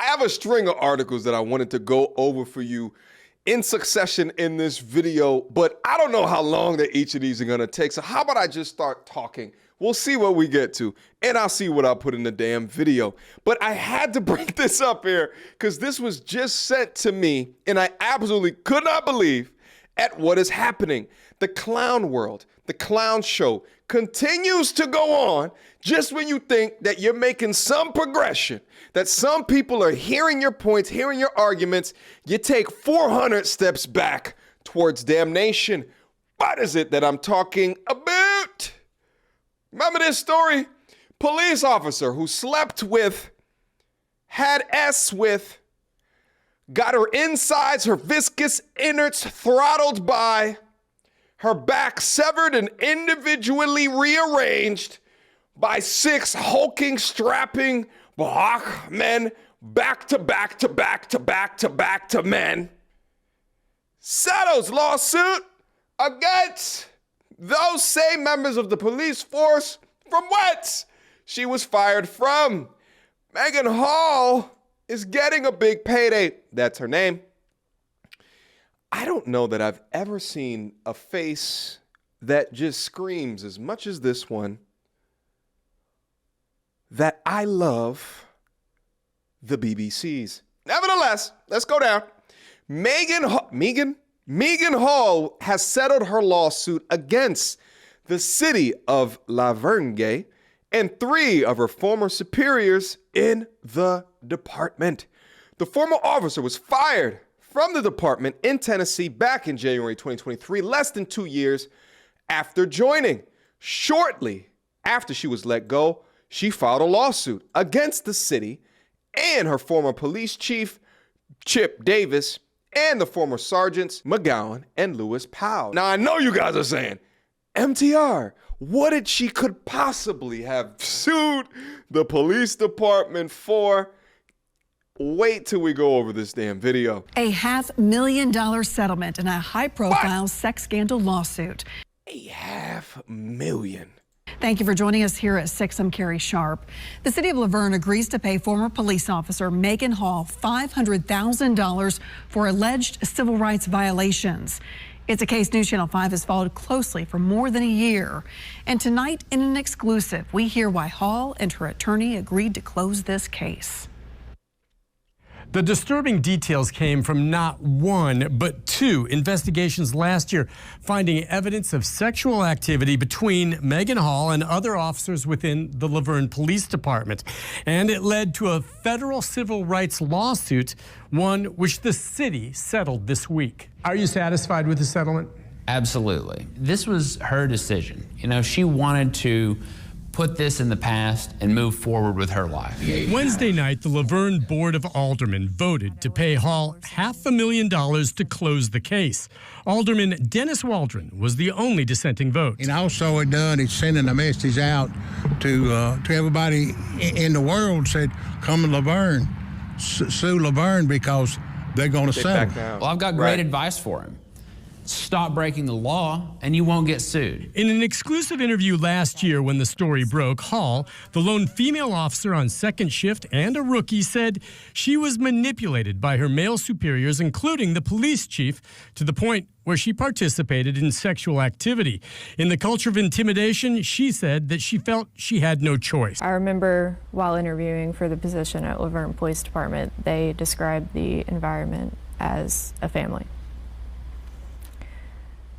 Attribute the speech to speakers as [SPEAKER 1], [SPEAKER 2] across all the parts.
[SPEAKER 1] I have a string of articles that I wanted to go over for you in succession in this video, but I don't know how long that each of these are gonna take. So how about I just start talking? We'll see what we get to, and I'll see what I'll put in the damn video. But I had to bring this up here because this was just sent to me, and I absolutely could not believe at what is happening. The clown world, the clown show continues to go on just when you think that you're making some progression, that some people are hearing your points, hearing your arguments. You take 400 steps back towards damnation. What is it that I'm talking about? Remember this story? Police officer who slept with, had S with, got her insides, her viscous innards throttled by, her back severed and individually rearranged by 6 hulking, strapping black men back to back to back to back to back to men. Settles lawsuit against those same members of the police force from what she was fired from. Megan Hall is getting a big payday. That's her name. I don't know that I've ever seen a face that just screams as much as this one that I love the BBCs. Nevertheless, let's go down. Megan Hall has settled her lawsuit against the city of La Vergne and 3 of her former superiors in the department. The former officer was fired from the department in Tennessee back in January 2023, less than 2 years after joining. Shortly after she was let go, she filed a lawsuit against the city and her former police chief, Chip Davis, and the former sergeants, McGowan and Lewis Powell. Now, I know you guys are saying, MTR, what did she could possibly have sued the police department for? Wait till we go over this damn video.
[SPEAKER 2] A $500,000 settlement in a high-profile sex scandal lawsuit.
[SPEAKER 1] A $500,000.
[SPEAKER 2] Thank you for joining us here at 6. I'm Carrie Sharp. The city of Laverne agrees to pay former police officer Megan Hall $500,000 for alleged civil rights violations. It's a case News Channel 5 has followed closely for more than a year. And tonight, in an exclusive, we hear why Hall and her attorney agreed to close this case.
[SPEAKER 3] The disturbing details came from not 1, but 2 investigations last year, finding evidence of sexual activity between Megan Hall and other officers within the Laverne Police Department. And it led to a federal civil rights lawsuit, one which the city settled this week. Are you satisfied with the settlement?
[SPEAKER 4] Absolutely. This was her decision. You know, she wanted to put this in the past and move forward with her life.
[SPEAKER 3] Wednesday night, the Laverne Board of Aldermen voted to pay Hall $500,000 to close the case. Alderman Dennis Waldron was the only dissenting vote.
[SPEAKER 5] And also it done is sending a message out to everybody in the world, said, come to Laverne, sue Laverne because they're going to settle.
[SPEAKER 4] Well, I've got great advice for him. Stop breaking the law, and you won't get sued.
[SPEAKER 3] In an exclusive interview last year when the story broke, Hall, the lone female officer on second shift and a rookie, said she was manipulated by her male superiors, including the police chief, to the point where she participated in sexual activity. In the culture of intimidation, she said that she felt she had no choice.
[SPEAKER 6] I remember while interviewing for the position at Laverne Police Department, they described the environment as a family.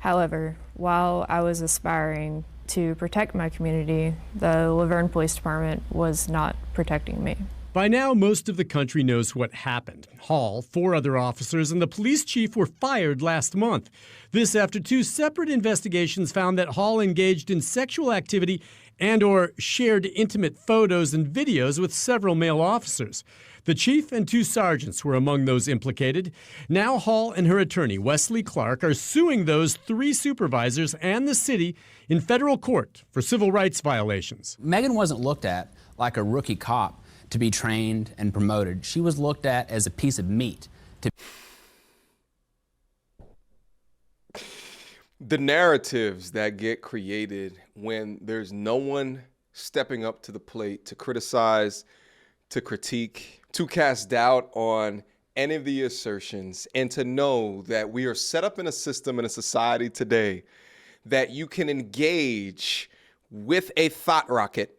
[SPEAKER 6] However, while I was aspiring to protect my community, the Laverne Police Department was not protecting me.
[SPEAKER 3] By now, most of the country knows what happened. Hall, 4 other officers, and the police chief were fired last month. This after 2 separate investigations found that Hall engaged in sexual activity and/or shared intimate photos and videos with several male officers. The chief and 2 sergeants were among those implicated. Now Hall and her attorney, Wesley Clark, are suing those 3 supervisors and the city in federal court for civil rights violations.
[SPEAKER 4] Megan wasn't looked at like a rookie cop to be trained and promoted. She was looked at as a piece of meat.
[SPEAKER 1] The narratives that get created when there's no one stepping up to the plate to criticize, to critique, to cast doubt on any of the assertions and to know that we are set up in a system in a society today that you can engage with a thought rocket,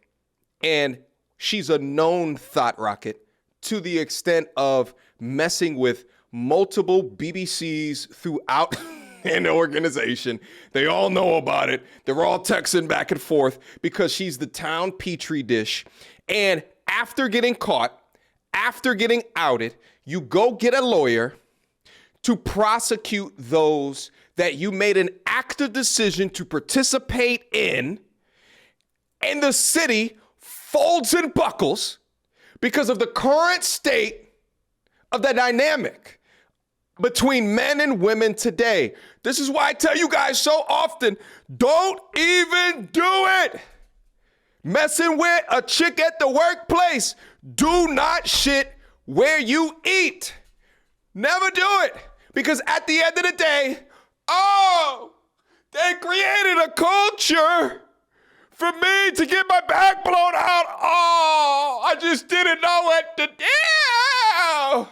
[SPEAKER 1] and she's a known thought rocket to the extent of messing with multiple BBCs throughout an organization. They all know about it. They're all texting back and forth because she's the town petri dish. And after getting caught, after getting outed, you go get a lawyer to prosecute those that you made an active decision to participate in, and the city folds and buckles because of the current state of the dynamic between men and women today. This is why I tell you guys so often, don't even do it. Messing with a chick at the workplace. Do not shit where you eat. Never do it. Because at the end of the day, they created a culture for me to get my back blown out. I just didn't know what to do.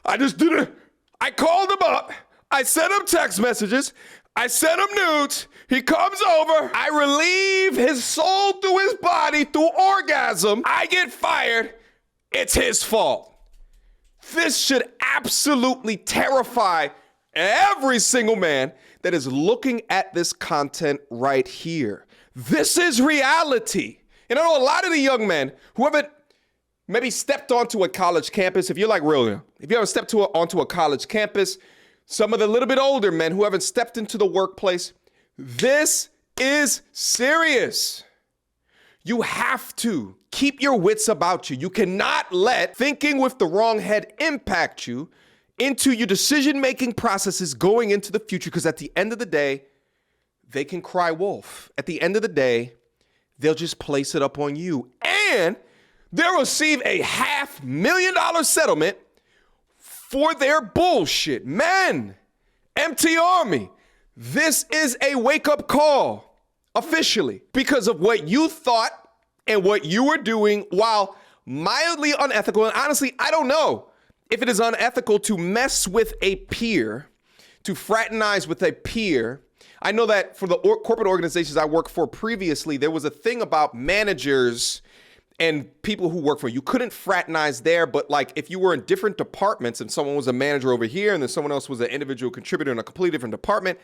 [SPEAKER 1] I just didn't. I called him up. I sent him text messages. I sent him nudes. He comes over. I relieve his soul through his body through orgasm. I get fired. It's his fault. This should absolutely terrify every single man that is looking at this content right here. This is reality. And I know a lot of the young men who haven't maybe stepped onto a college campus, if you're like real, if you haven't stepped onto a college campus, some of the little bit older men who haven't stepped into the workplace, this is serious. You have to keep your wits about you. You cannot let thinking with the wrong head impact you into your decision-making processes going into the future, because at the end of the day, they can cry wolf. At the end of the day, they'll just place it up on you. And they'll receive a $500,000 settlement for their bullshit. Men, MT Army, this is a wake-up call, officially, because of what you thought and what you were doing, while mildly unethical. And honestly, I don't know if it is unethical to mess with a peer, to fraternize with a peer. I know that for the corporate organizations I worked for previously, there was a thing about managers and people who work for you couldn't fraternize there, but like if you were in different departments and someone was a manager over here and then someone else was an individual contributor in a completely different department,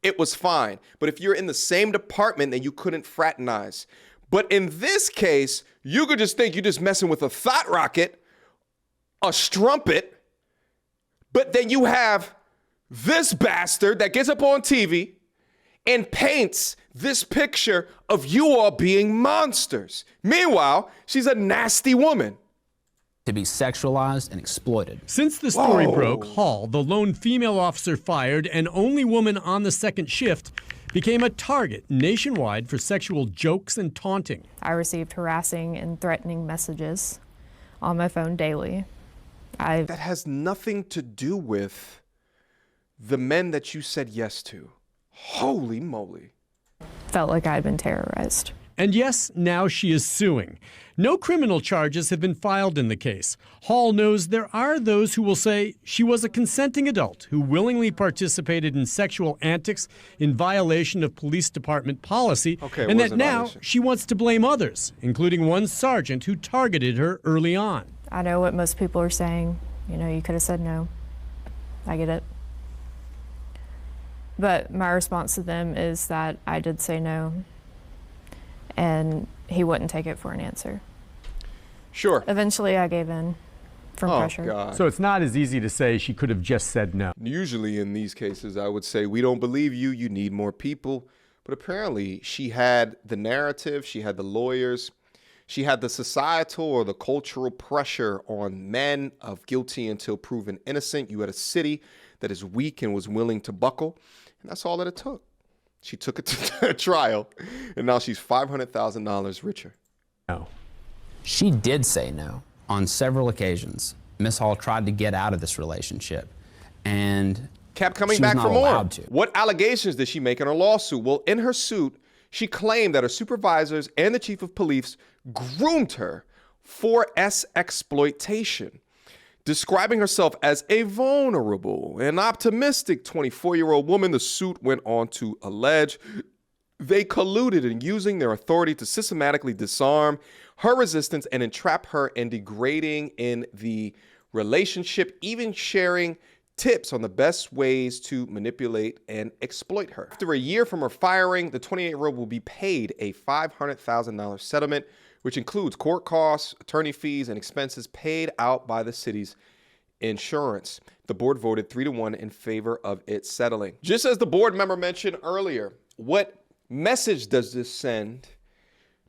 [SPEAKER 1] it was fine. But if you're in the same department, then you couldn't fraternize. But in this case, you could just think you're just messing with a thought rocket, a strumpet, but then you have this bastard that gets up on TV and paints this picture of you all being monsters. Meanwhile, she's a nasty woman.
[SPEAKER 4] To be sexualized and exploited.
[SPEAKER 3] Since the story broke, Hall, the lone female officer fired and only woman on the second shift, became a target nationwide for sexual jokes and taunting.
[SPEAKER 6] I received harassing and threatening messages on my phone daily.
[SPEAKER 1] That has nothing to do with the men that you said yes to. Holy moly.
[SPEAKER 6] Felt like I had been terrorized.
[SPEAKER 3] And yes, now she is suing. No criminal charges have been filed in the case. Hall knows there are those who will say she was a consenting adult who willingly participated in sexual antics in violation of police department policy, and that now she wants to blame others, including one sergeant who targeted her early on.
[SPEAKER 6] I know what most people are saying. You know, you could have said no. I get it. But my response to them is that I did say no, and he wouldn't take it for an answer.
[SPEAKER 1] Sure.
[SPEAKER 6] Eventually, I gave in from pressure.
[SPEAKER 1] God.
[SPEAKER 3] So it's not as easy to say she could have just said no.
[SPEAKER 1] Usually in these cases, I would say, we don't believe you, you need more people. But apparently she had the narrative, she had the lawyers, she had the societal or the cultural pressure on men of guilty until proven innocent. You had a city that is weak and was willing to buckle. And that's all that it took. She took it to trial, and now she's $500,000 richer.
[SPEAKER 3] No.
[SPEAKER 4] She did say no on several occasions. Miss Hall tried to get out of this relationship, and
[SPEAKER 1] kept coming
[SPEAKER 4] she was
[SPEAKER 1] back
[SPEAKER 4] not
[SPEAKER 1] for more.
[SPEAKER 4] allowed to.
[SPEAKER 1] What allegations did she make in her lawsuit? Well, in her suit, she claimed that her supervisors and the chief of police groomed her for exploitation. Describing herself as a vulnerable and optimistic 24-year-old woman, the suit went on to allege they colluded in using their authority to systematically disarm her resistance and entrap her in degrading in the relationship, even sharing tips on the best ways to manipulate and exploit her. After a year from her firing, the 28-year-old will be paid a $500,000 settlement, which includes court costs, attorney fees, and expenses paid out by the city's insurance. The board voted 3-1 in favor of it settling. Just as the board member mentioned earlier, what message does this send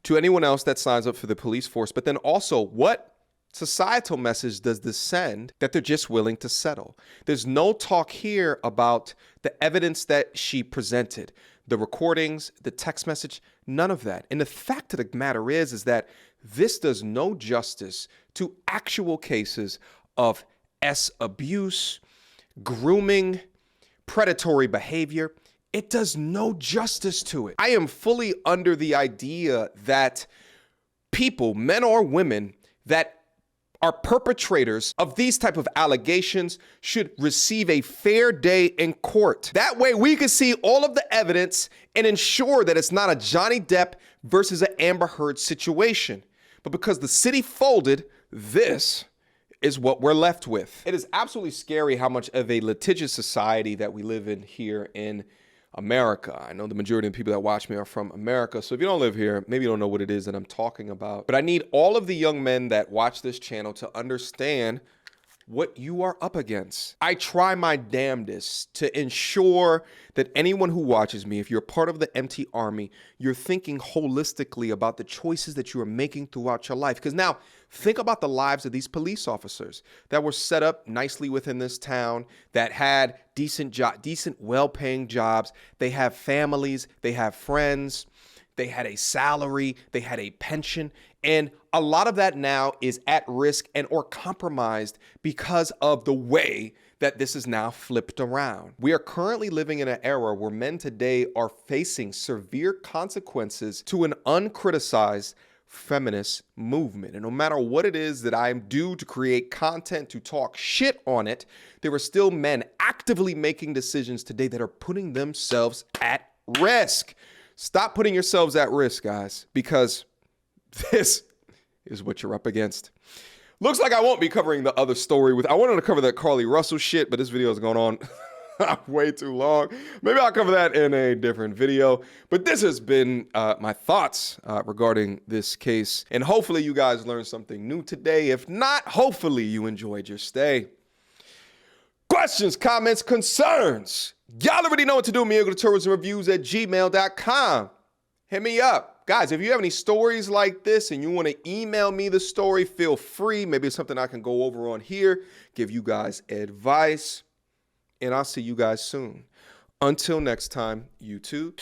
[SPEAKER 1] to anyone else that signs up for the police force? But then also, what societal message does this send that they're just willing to settle? There's no talk here about the evidence that she presented, the recordings, the text message, none of that. And the fact of the matter is that this does no justice to actual cases of abuse, grooming, predatory behavior. It does no justice to it. I am fully under the idea that people, men or women, that are perpetrators of these type of allegations should receive a fair day in court. That way we can see all of the evidence and ensure that it's not a Johnny Depp versus an Amber Heard situation. But because the city folded, this is what we're left with. It is absolutely scary how much of a litigious society that we live in here in America. I know the majority of the people that watch me are from America, so if you don't live here, maybe you don't know what it is that I'm talking about. But I need all of the young men that watch this channel to understand what you are up against. I try my damnedest to ensure that anyone who watches me, if you're part of the MT Army, you're thinking holistically about the choices that you are making throughout your life. Because now, think about the lives of these police officers that were set up nicely within this town, that had decent, well-paying jobs. They have families, they have friends, they had a salary, they had a pension, and a lot of that now is at risk and or compromised because of the way that this is now flipped around. We are currently living in an era where men today are facing severe consequences to an uncriticized feminist movement. And no matter what it is that I'm due to create content to talk shit on it, there are still men actively making decisions today that are putting themselves at risk. Stop putting yourselves at risk, guys, because this is what you're up against. Looks like I won't be covering the other story I wanted to cover that Carly Russell shit, but this video is going on way too long. Maybe I'll cover that in a different video. But this has been my thoughts regarding this case. And hopefully you guys learned something new today. If not, hopefully you enjoyed your stay. Questions, comments, concerns. Y'all already know what to do. Mediocre tourism reviews at gmail.com. Hit me up. Guys, if you have any stories like this and you want to email me the story, feel free. Maybe it's something I can go over on here, give you guys advice, and I'll see you guys soon. Until next time, YouTube.